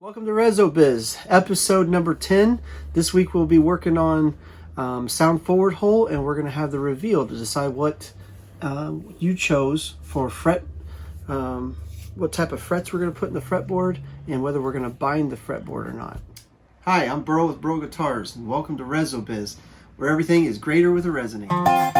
Welcome to RezoBiz, episode number 10. This week we'll be working on sound forward hole, and we're going to have the reveal to decide what you chose for fret, what type of frets we're going to put in the fretboard, and whether we're going to bind the fretboard or not. Hi, I'm Byrl with Byrl Guitars, and welcome to RezoBiz, where everything is greater with a resonate.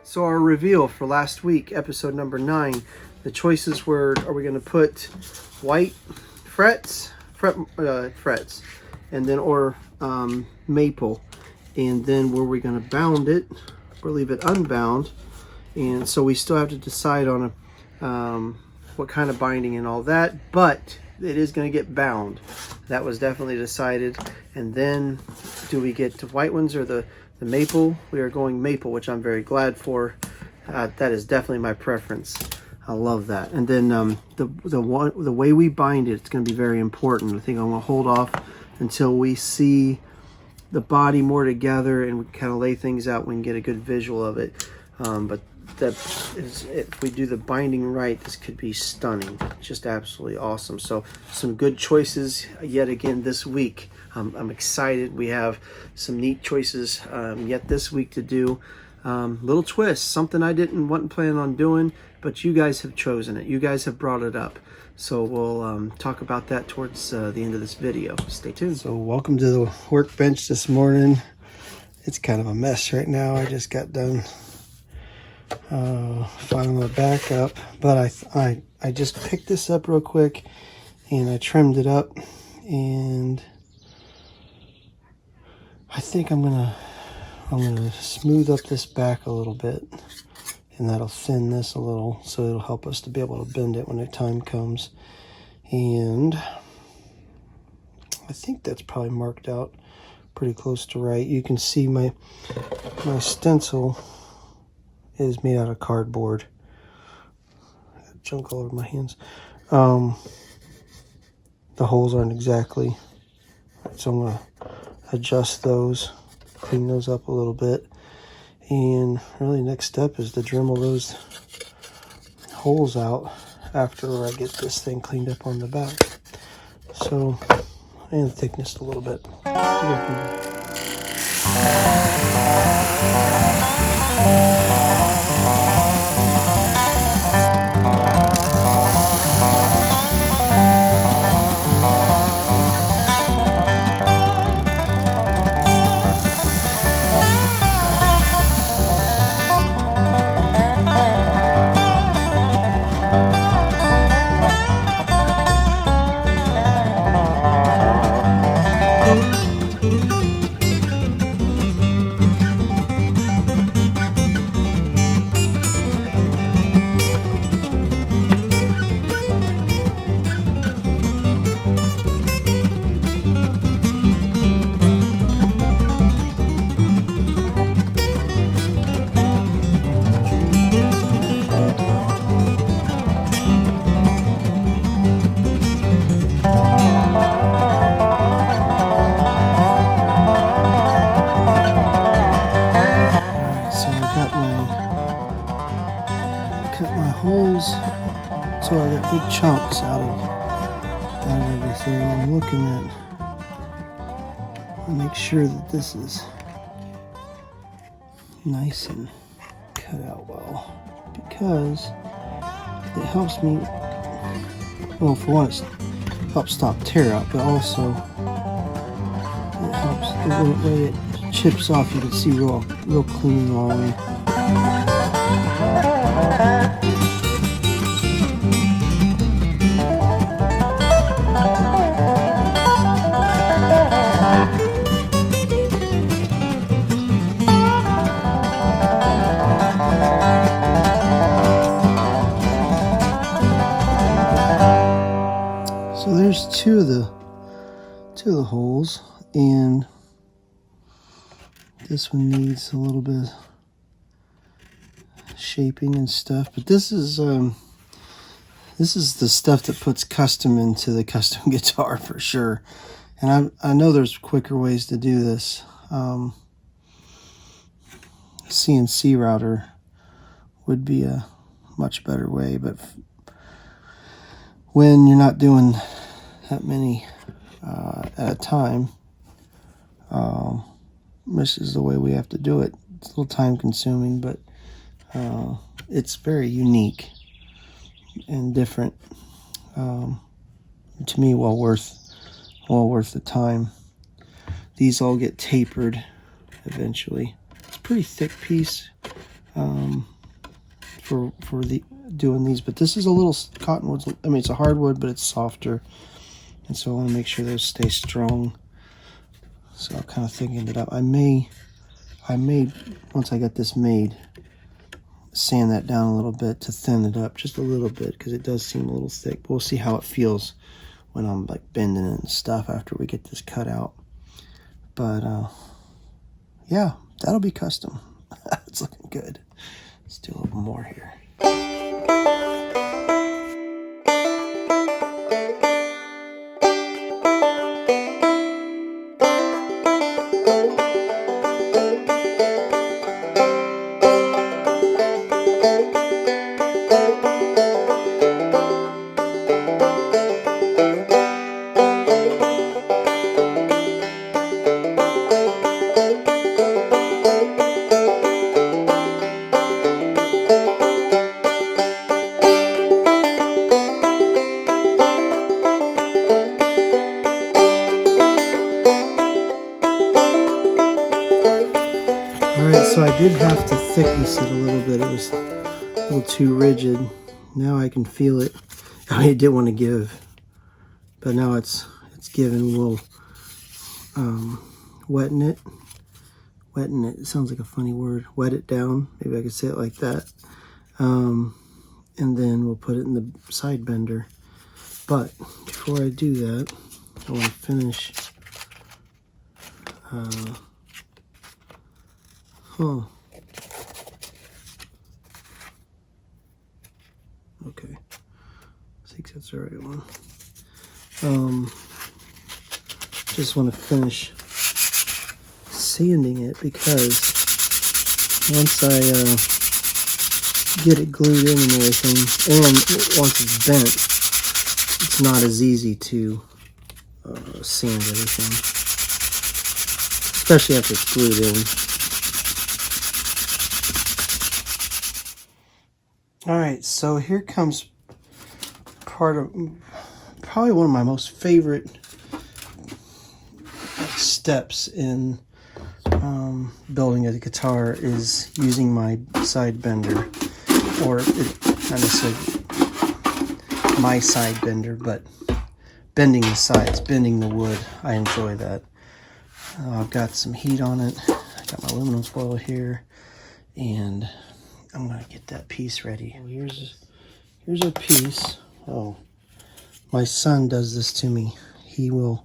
So our reveal for last week, episode number 9, the choices were: are we going to put white frets, and then or maple, and then were we going to bound it or leave it unbound? And so we still have to decide on what kind of binding and all that, but it is going to get bound. That was definitely decided. And then, do we get the white ones or the maple? We are going maple, which I'm very glad for. That is definitely my preference. I love that. And then the way we bind it, it's going to be very important. I think I'm going to hold off until we see the body more together and we kind of lay things out. We can get a good visual of it. But if we do the binding right, this could be stunning. Just absolutely awesome. So some good choices yet again this week. I'm excited. We have some neat choices yet this week to do. Little twist, something I wasn't planning on doing, but you guys have chosen it. You guys have brought it up. So we'll talk about that towards the end of this video. Stay tuned. So welcome to the workbench this morning. It's kind of a mess right now. I just got done filing my back up, but I just picked this up real quick and I trimmed it up, and I think I'm gonna smooth up this back a little bit, and that'll thin this a little, so it'll help us to be able to bend it when the time comes. And I think that's probably marked out pretty close to right. You can see my stencil is made out of cardboard. Got junk all over my hands. The holes aren't exactly, so I'm gonna adjust those, clean those up a little bit, and really next step is to Dremel those holes out after I get this thing cleaned up on the back. So, and thickness a little bit. Holes, so I got big chunks out of everything. I'm looking at to make sure that this is nice and cut out well, because it helps me, well, for one, it helps stop tear out, but also it helps the way it chips off. You can see real clean line. So there's two of the holes, and this one needs a little bit of shaping and stuff, but this is the stuff that puts custom into the custom guitar for sure. And I know there's quicker ways to do this. CNC router would be a much better way, but when you're not doing that many at a time, this is the way we have to do it. It's a little time consuming, but it's very unique and different. To me, well worth the time. These all get tapered eventually. It's a pretty thick piece for doing these, but this is a little cottonwood. I mean, it's a hardwood, but it's softer, and so I want to make sure those stay strong. So I'm kind of thinking it up. I may once I get this made, sand that down a little bit to thin it up just a little bit, because it does seem a little thick. But we'll see how it feels when I'm like bending it and stuff after we get this cut out. But yeah, that'll be custom. It's looking good. Let's do a little more here. Alright, so I did have to thickness it a little bit. It was a little too rigid. Now I can feel it. I mean, it did want to give, but now it's giving. We'll weten it. Weten it. It sounds like a funny word. Wet it down. Maybe I could say it like that. And then we'll put it in the side bender. But before I do that, I want to finish. Okay, I think that's the right one. Just want to finish sanding it, because once I get it glued in and everything, and once it's bent, it's not as easy to sand everything, especially after it's glued in. Alright, so here comes part of probably one of my most favorite steps in building a guitar, is using my side bender, or not necessarily my side bender, but bending the sides, bending the wood. I enjoy that. I've got some heat on it. I got my aluminum foil here, and I'm gonna get that piece ready. Here's a piece. Oh, my son does this to me. He will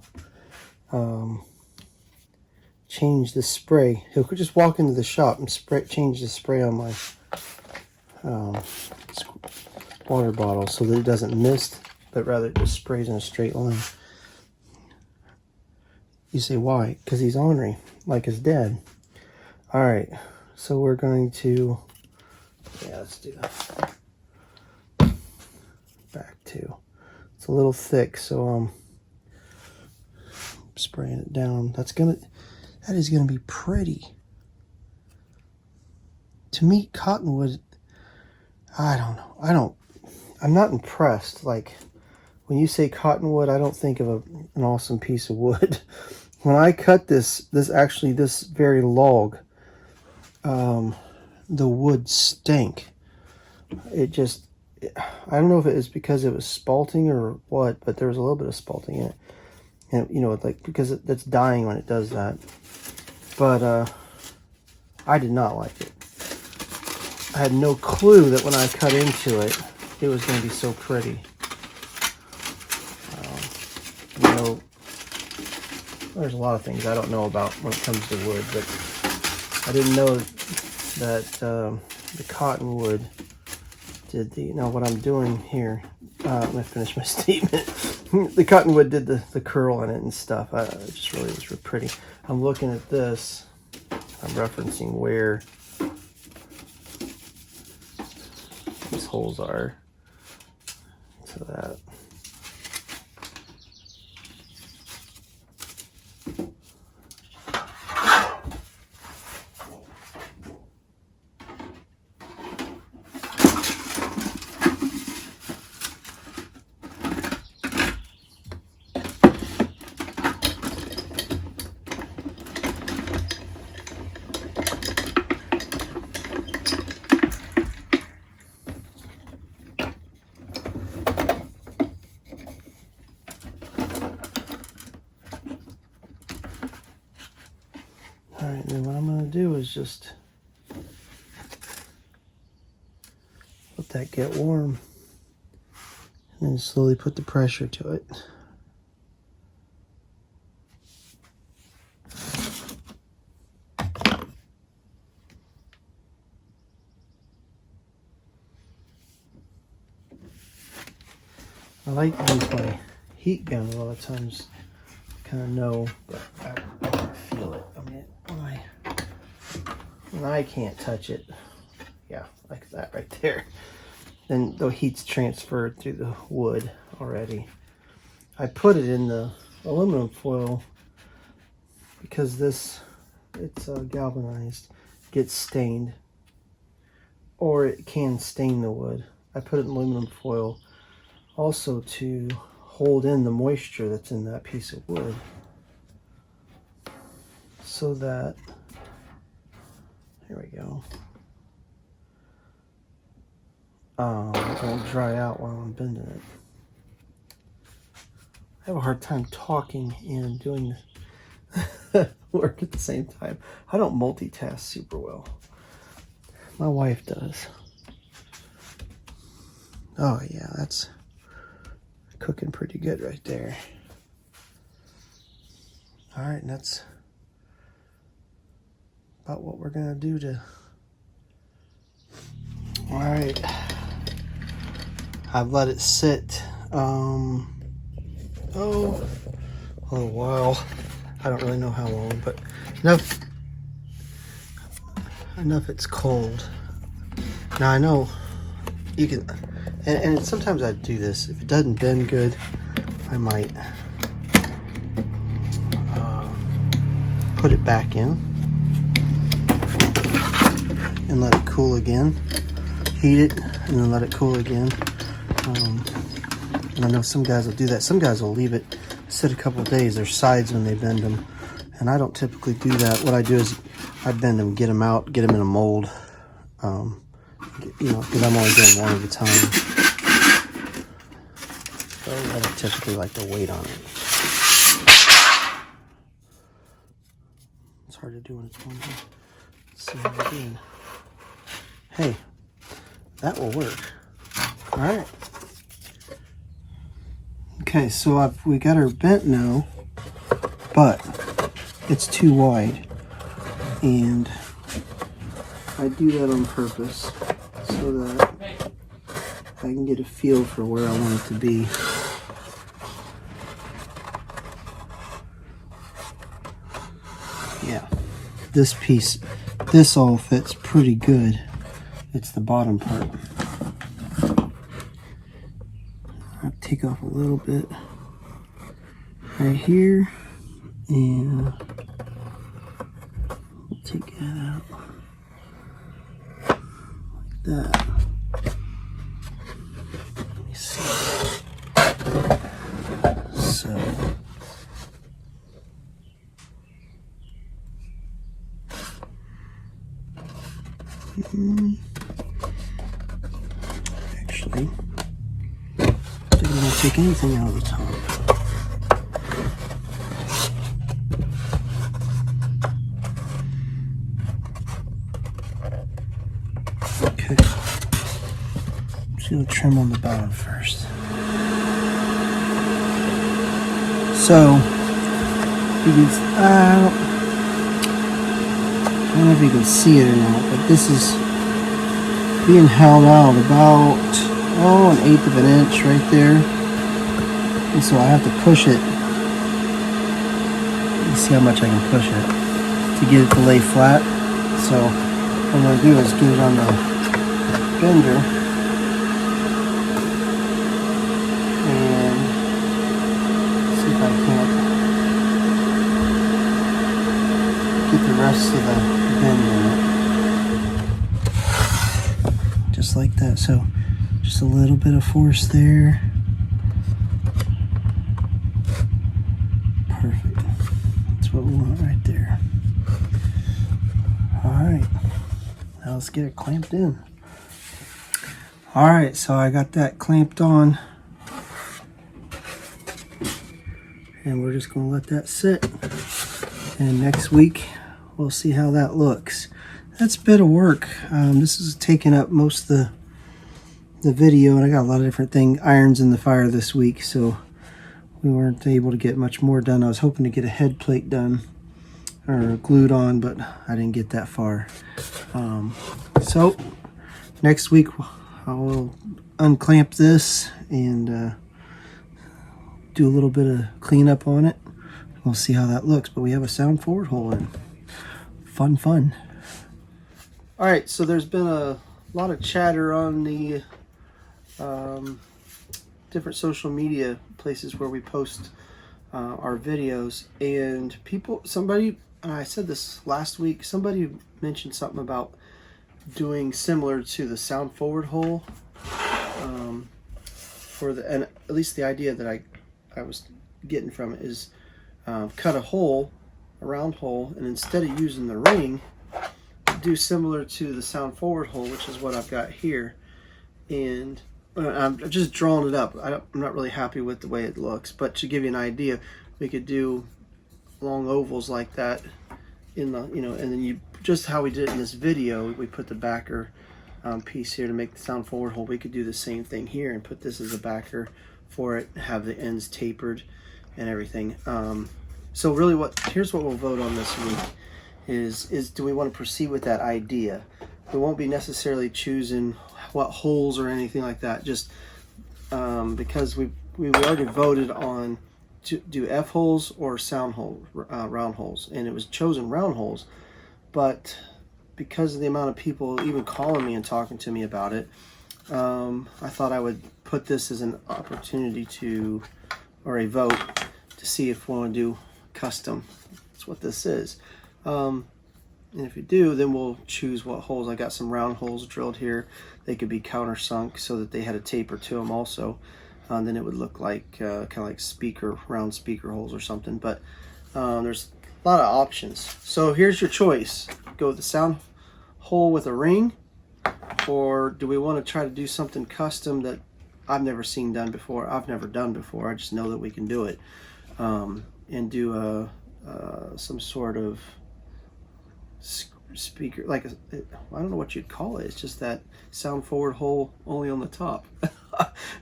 change the spray. He'll just walk into the shop and change the spray on my water bottle so that it doesn't mist, but rather it just sprays in a straight line. You say, why? Because he's ornery, like his dad. All right, so we're going to, yeah, let's do that. Back to, it's a little thick, so I'm spraying it down. That is gonna be pretty. To me, cottonwood, I don't know. I'm not impressed. Like, when you say cottonwood, I don't think of an awesome piece of wood. When I cut this very log, the wood stank. I don't know if it is because it was spalting or what, but there was a little bit of spalting in it. And, you know, like, because it's dying when it does that. But I did not like it. I had no clue that when I cut into it, it was going to be so pretty. You know, there's a lot of things I don't know about when it comes to wood, but I didn't know that the cottonwood did the, what I'm doing here, let me finish my statement. The cottonwood did the curl in it and stuff. It just really was real pretty. I'm looking at this. I'm referencing where holes are. To that. Alright, then what I'm going to do is just let that get warm and then slowly put the pressure to it. I like to use my heat gun a lot of times. Kind of know, but I feel it. I mean, when I can't touch it, yeah, like that right there, then the heat's transferred through the wood already. I put it in the aluminum foil because it's galvanized, gets stained, or it can stain the wood. I put it in aluminum foil also to hold in the moisture that's in that piece of wood, so that, here we go, it won't dry out while I'm bending it. I have a hard time talking and doing work at the same time. I don't multitask super well. My wife does. Oh yeah, that's cooking pretty good right there. All right, and that's about what we're gonna do to. All right, I've let it sit a little while. I don't really know how long, but enough it's cold. Now I know you can, and sometimes I do this. If it doesn't bend good, I might put it back in and let it cool again. Heat it and then let it cool again. And I know some guys will do that. Some guys will leave it sit a couple of days. There's sides when they bend them, and I don't typically do that. What I do is I bend them, get them out, get them in a mold. Because I'm only doing one at a time. So I don't typically like to wait on it. It's hard to do when it's one. Let's see how we're doing. Hey, that will work. All right. Okay, so we got her bent now, but it's too wide, and I do that on purpose so that I can get a feel for where I want it to be. Yeah, this all fits pretty good. It's the bottom part. I'll take off a little bit right here, and we'll take that out like that. Let me see. So actually, didn't want to take anything out of the top. Okay, I'm just going to trim on the bottom first. So, you can, I don't know if you can see it or not, but this is being held out about, an 1/8 of an inch right there. And so I have to push it. You see how much I can push it to get it to lay flat. So what I'm going to do is get it on the bender just like that. So just a little bit of force there. Perfect. That's what we want right there. All right, now let's get it clamped in. All right, so I got that clamped on, and we're just gonna let that sit. And next week, we'll see how that looks. That's a bit of work. This is taking up most of the video, and I got a lot of different irons in the fire this week, so we weren't able to get much more done. I was hoping to get a head plate done or glued on, but I didn't get that far. So next week I will unclamp this and do a little bit of cleanup on it. We'll see how that looks, but we have a sound forward hole in. Fun. All right, so there's been a lot of chatter on the different social media places where we post our videos, and somebody, I said this last week, somebody mentioned something about doing similar to the sound forward hole and at least the idea that I was getting from it is cut a round hole, and instead of using the ring, do similar to the sound forward hole, which is what I've got here. And I'm just drawing it up. I'm not really happy with the way it looks, but to give you an idea, we could do long ovals like that in the, and then just how we did it in this video, we put the backer piece here to make the sound forward hole. We could do the same thing here and put this as a backer for it, have the ends tapered and everything. So really here's what we'll vote on this week is do we want to proceed with that idea? We won't be necessarily choosing what holes or anything like that, just because we already voted on to do F holes or sound hole, round holes, and it was chosen round holes. But because of the amount of people even calling me and talking to me about it, I thought I would put this as an opportunity or a vote to see if we want to do custom. That's what this is. And if you do, then we'll choose what holes. I got some round holes drilled here. They could be countersunk so that they had a taper to them also. Then it would look like kind of like round speaker holes or something. But there's a lot of options. So here's your choice. Go with the sound hole with a ring, or do we want to try to do something custom that I've never seen done before? I've never done before. I just know that we can do it, and do some sort of speaker, like I don't know what you'd call it. It's just that sound forward hole only on the top,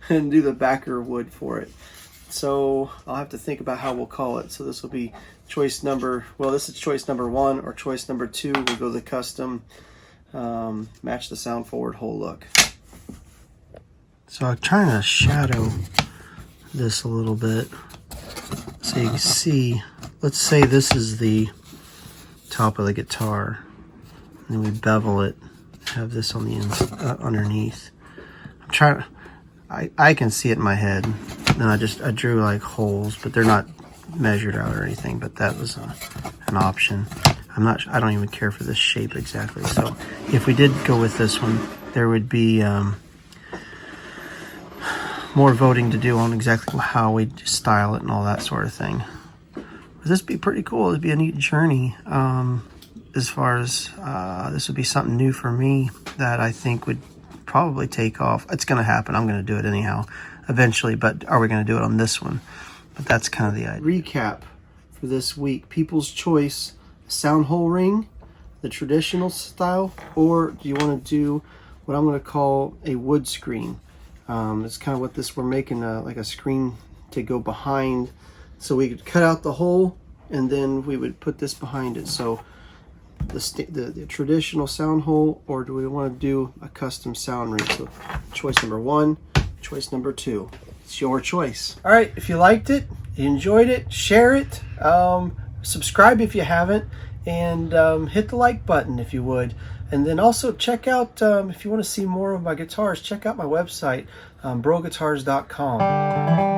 and do the backer wood for it. So I'll have to think about how we'll call it. So this will be choice number, well, this is choice number 1, or choice number 2. We'll go the custom, match the sound forward hole look. So I'm trying to shadow this a little bit so you can see. Let's say this is the top of the guitar, and then we bevel it, have this on the underneath. I'm trying, I can see it in my head, and I drew like holes, but they're not measured out or anything, but that was an option. I don't even care for this shape exactly. So if we did go with this one, there would be more voting to do on exactly how we style it and all that sort of thing. But this would be pretty cool. It'd be a neat journey. As far as this would be something new for me that I think would probably take off. It's going to happen. I'm going to do it anyhow eventually, but are we going to do it on this one? But that's kind of the idea. Recap for this week. People's choice: sound hole ring, the traditional style, or do you want to do what I'm going to call a wood screen? It's kind of what we're making like a screen to go behind, so we could cut out the hole and then we would put this behind it. So the traditional sound hole, or do we want to do a custom sound ring? So choice number 1, choice number 2. It's your choice. All right, if you liked it, you enjoyed it, share it, subscribe if you haven't, and hit the like button if you would. And then also check out, if you want to see more of my guitars, check out my website, byrlguitars.com.